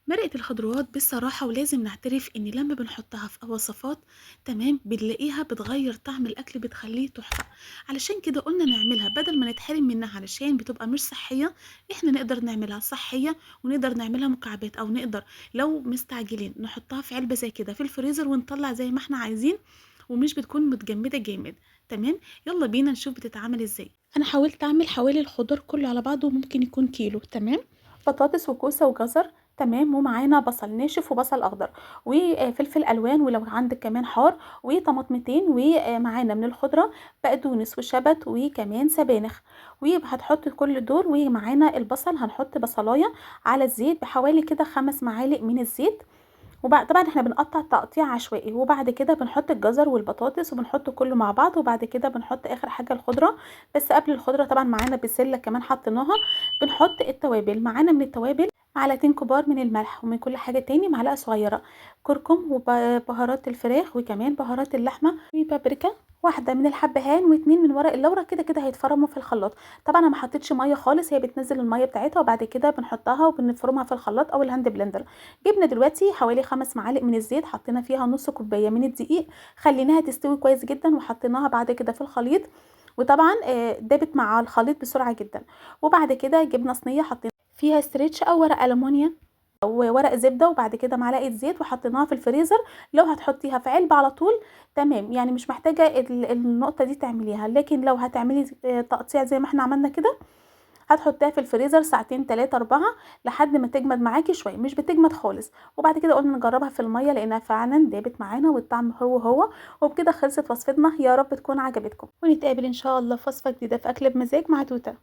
مرقة الخضروات بصراحة ولازم نعترف إن لما بنحطها في وصفات تمام بنلاقيها بتغير طعم الأكل بتخليه تحفة. علشان كده قلنا نعملها بدل ما نتحرم منها علشان بتبقى مش صحية. احنا نقدر نعملها صحية ونقدر نعملها مكعبات أو نقدر لو مستعجلين نحطها في علبة زي كده في الفريزر ونطلع زي ما احنا عايزين ومش بتكون متجمدة جامد. تمام. يلا بينا نشوف بتتعمل ازاي. انا حاولت اعمل حوالي الخضار كله على بعضه ممكن يكون كيلو. تمام. بطاطس وكوسة وجزر. تمام. ومعانا بصل ناشف وبصل اخضر وفلفل الوان ولو عندك كمان حار وطماطمتين ومعانا من الخضره بقدونس وشبت وكمان سبانخ. وهتحط كل دول ومعانا البصل هنحط بصلايه على الزيت بحوالي كده 5 معالق من الزيت. وبعد طبعا احنا بنقطع تقطيع عشوائي وبعد كده بنحط الجزر والبطاطس وبنحط كله مع بعض وبعد كده بنحط اخر حاجه الخضره. بس قبل الخضره طبعا معانا بسله كمان حطيناها. بنحط التوابل معانا من التوابل معلقتين كبار من الملح ومن كل حاجه تاني معلقه صغيره كركم وبهارات الفراخ وكمان بهارات اللحمه وبابريكا واحده من الحبهان واتنين من ورق اللورا كده كده هيتفرموا في الخلاط. طبعا انا ما حطيتش ميه خالص هي بتنزل الميه بتاعتها وبعد كده بنحطها وبنفرمها في الخلاط او الهاند بلندر. جبنا دلوقتي حوالي 5 معالق من الزيت حطينا فيها نص كوبايه من الدقيق خليناها تستوي كويس جدا وحطيناها بعد كده في الخليط. وطبعا دابت مع الخليط بسرعه جدا. وبعد كده جبنا صينيه حطينا فيها ستريتش او ورق ألمونيا او ورق زبده وبعد كده معلقه زيت وحطيناها في الفريزر. لو هتحطيها في علبه على طول تمام يعني مش محتاجه النقطه دي تعمليها لكن لو هتعملي تقطيع زي ما احنا عملنا كده هتحطيها في الفريزر ساعتين 3 4 لحد ما تجمد معاكي شويه مش بتجمد خالص. وبعد كده قلنا نجربها في الميه لانها فعلا دابت معانا والطعم هو. وبكده خلصت وصفتنا يا رب تكون عجبتكم ونتقابل ان شاء الله في وصفه جديده في اكل بمزاج مع توته.